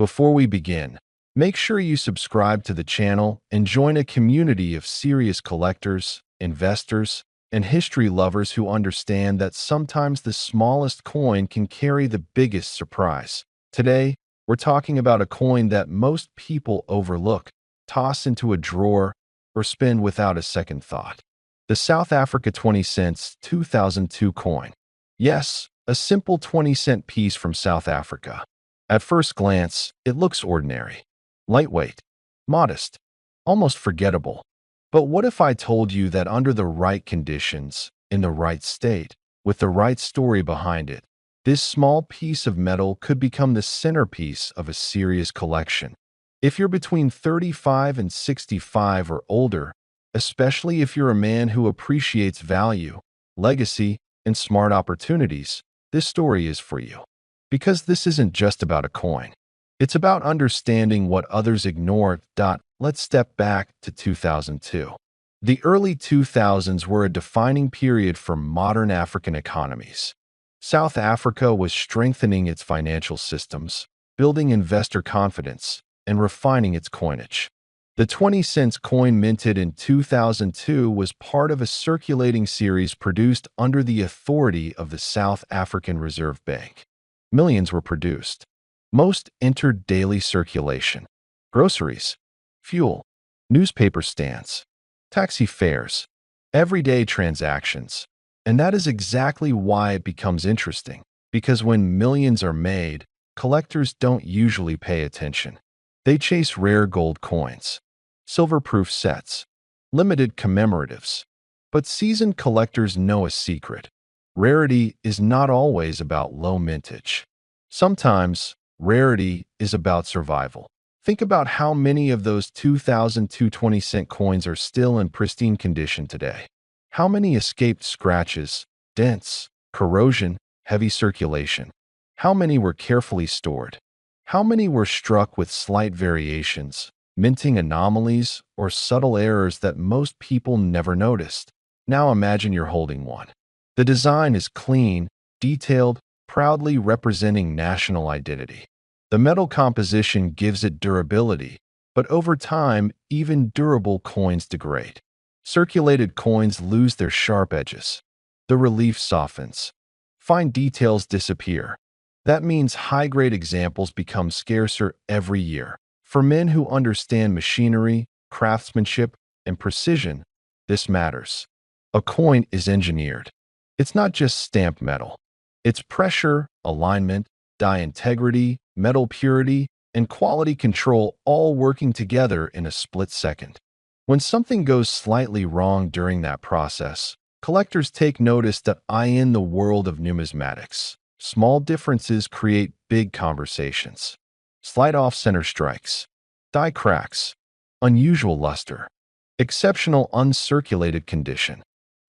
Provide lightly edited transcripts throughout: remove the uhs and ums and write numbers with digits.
Before we begin, make sure you subscribe to the channel and join a community of serious collectors, investors, and history lovers who understand that sometimes the smallest coin can carry the biggest surprise. Today, we're talking about a coin that most people overlook, toss into a drawer, or spend without a second thought. The South Africa 20 cents 2002 coin. Yes, a simple 20-cent piece from South Africa. At first glance, it looks ordinary, lightweight, modest, almost forgettable. But what if I told you that under the right conditions, in the right state, with the right story behind it, this small piece of metal could become the centerpiece of a serious collection? If you're between 35 and 65 or older, especially if you're a man who appreciates value, legacy, and smart opportunities, this story is for you. Because this isn't just about a coin. It's about understanding what others ignore. Let's step back to 2002. The early 2000s were a defining period for modern African economies. South Africa was strengthening its financial systems, building investor confidence, and refining its coinage. The 20 cents coin minted in 2002 was part of a circulating series produced under the authority of the South African Reserve Bank. Millions were produced. Most entered daily circulation. Groceries, fuel, newspaper stands, taxi fares, everyday transactions. And that is exactly why it becomes interesting, because when millions are made, collectors don't usually pay attention. They chase rare gold coins, silver-proof sets, limited commemoratives. But seasoned collectors know a secret. Rarity is not always about low mintage. Sometimes, rarity is about survival. Think about how many of those 2002 20-cent coins are still in pristine condition today. How many escaped scratches, dents, corrosion, heavy circulation? How many were carefully stored? How many were struck with slight variations, minting anomalies, or subtle errors that most people never noticed? Now imagine you're holding one. The design is clean, detailed, proudly representing national identity. The metal composition gives it durability, but over time, even durable coins degrade. Circulated coins lose their sharp edges. The relief softens. Fine details disappear. That means high-grade examples become scarcer every year. For men who understand machinery, craftsmanship, and precision, this matters. A coin is engineered. It's not just stamped metal. It's pressure, alignment, die integrity, metal purity, and quality control all working together in a split second. When something goes slightly wrong during that process, collectors take notice. That in the world of numismatics, small differences create big conversations. Slight off-center strikes, die cracks, unusual luster, exceptional uncirculated condition.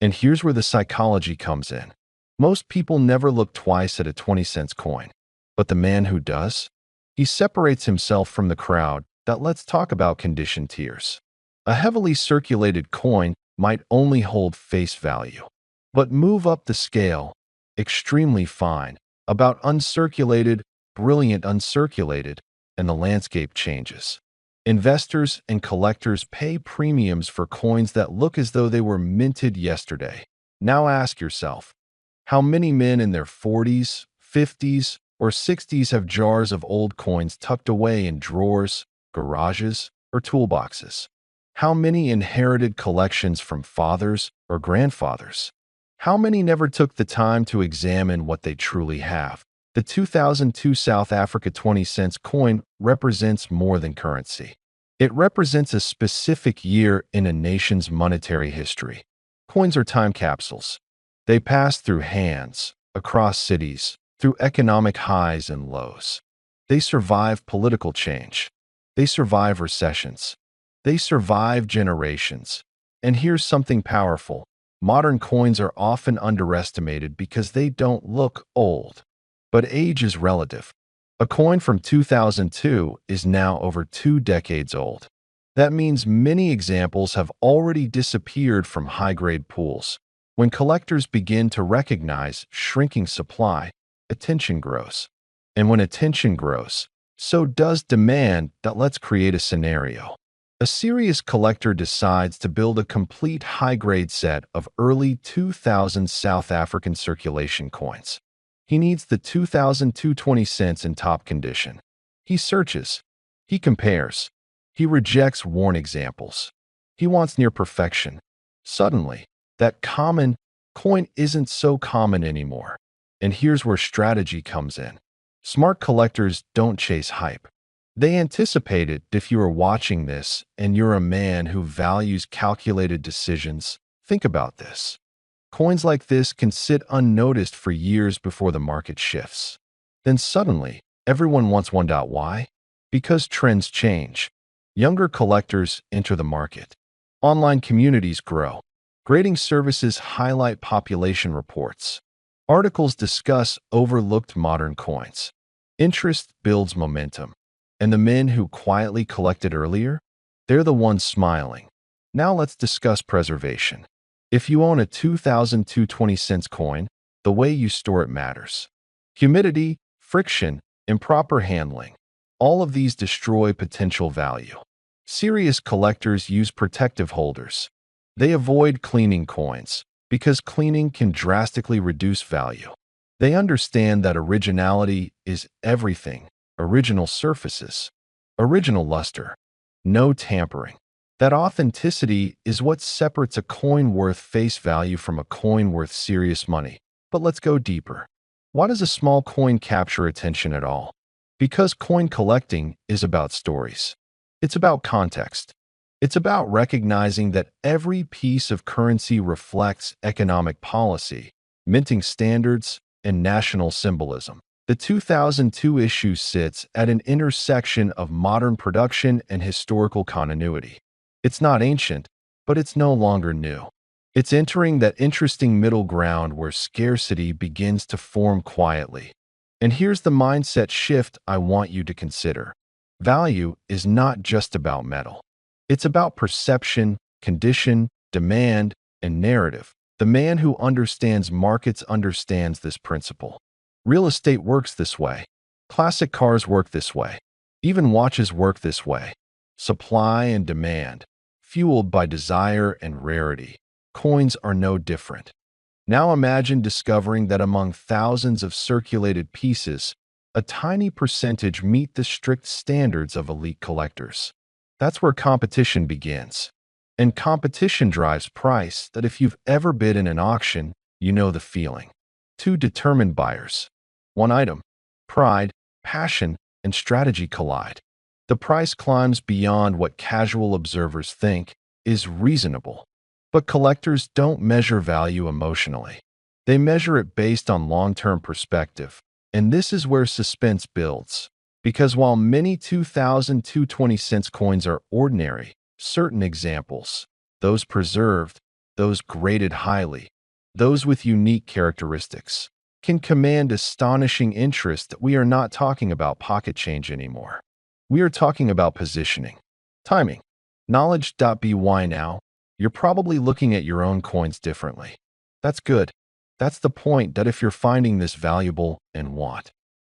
And here's where the psychology comes in. Most people never look twice at a 20-cent coin. But the man who does? He separates himself from the crowd. Let's talk about condition tiers. A heavily circulated coin might only hold face value. But move up the scale, extremely fine, about uncirculated, brilliant uncirculated, and the landscape changes. Investors and collectors pay premiums for coins that look as though they were minted yesterday. Now ask yourself, how many men in their 40s, 50s, or 60s have jars of old coins tucked away in drawers, garages, or toolboxes? How many inherited collections from fathers or grandfathers? How many never took the time to examine what they truly have? The 2002 South Africa 20 cents coin represents more than currency. It represents a specific year in a nation's monetary history. Coins are time capsules. They pass through hands, across cities, through economic highs and lows. They survive political change. They survive recessions. They survive generations. And here's something powerful. Modern coins are often underestimated because they don't look old. But age is relative. A coin from 2002 is now over 2 decades old. That means many examples have already disappeared from high-grade pools. When collectors begin to recognize shrinking supply, attention grows. And when attention grows, So does demand. Let's create a scenario. A serious collector decides to build a complete high-grade set of early 2000 South African circulation coins. He needs the 2,220 cents in top condition. He searches. He compares. He rejects worn examples. He wants near perfection. Suddenly, that common coin isn't so common anymore. And here's where strategy comes in. Smart collectors don't chase hype. They anticipate it. If you are watching this and you're a man who values calculated decisions, think about this. Coins like this can sit unnoticed for years before the market shifts. Then suddenly, everyone wants one. Why? Because trends change. Younger collectors enter the market. Online communities grow. Grading services highlight population reports. Articles discuss overlooked modern coins. Interest builds momentum. And the men who quietly collected earlier? They're the ones smiling. Now let's discuss preservation. If you own a 2,220 cents coin, the way you store it matters. Humidity, friction, improper handling. All of these destroy potential value. Serious collectors use protective holders. They avoid cleaning coins because cleaning can drastically reduce value. They understand that originality is everything. Original surfaces, original luster, no tampering. That authenticity is what separates a coin worth face value from a coin worth serious money. But let's go deeper. Why does a small coin capture attention at all? Because coin collecting is about stories. It's about context. It's about recognizing that every piece of currency reflects economic policy, minting standards, and national symbolism. The 2002 issue sits at an intersection of modern production and historical continuity. It's not ancient, but it's no longer new. It's entering that interesting middle ground where scarcity begins to form quietly. And here's the mindset shift I want you to consider. Value is not just about metal. It's about perception, condition, demand, and narrative. The man who understands markets understands this principle. Real estate works this way. Classic cars work this way. Even watches work this way. Supply and demand, fueled by desire and rarity. Coins are no different. Now imagine discovering that among thousands of circulated pieces, a tiny percentage meet the strict standards of elite collectors. That's where competition begins. And competition drives price. That if you've ever bid in an auction, you know the feeling. Two determined buyers. One item. Pride, passion, and strategy collide. The price climbs beyond what casual observers think is reasonable. But collectors don't measure value emotionally. They measure it based on long-term perspective. And this is where suspense builds. Because while many 2,220 cents coins are ordinary, certain examples, those preserved, those graded highly, those with unique characteristics, can command astonishing interest. That we are not talking about pocket change anymore. We are talking about positioning, timing, knowledge. By now, you're probably looking at your own coins differently. That's good. That's the point. That if you're finding this valuable and want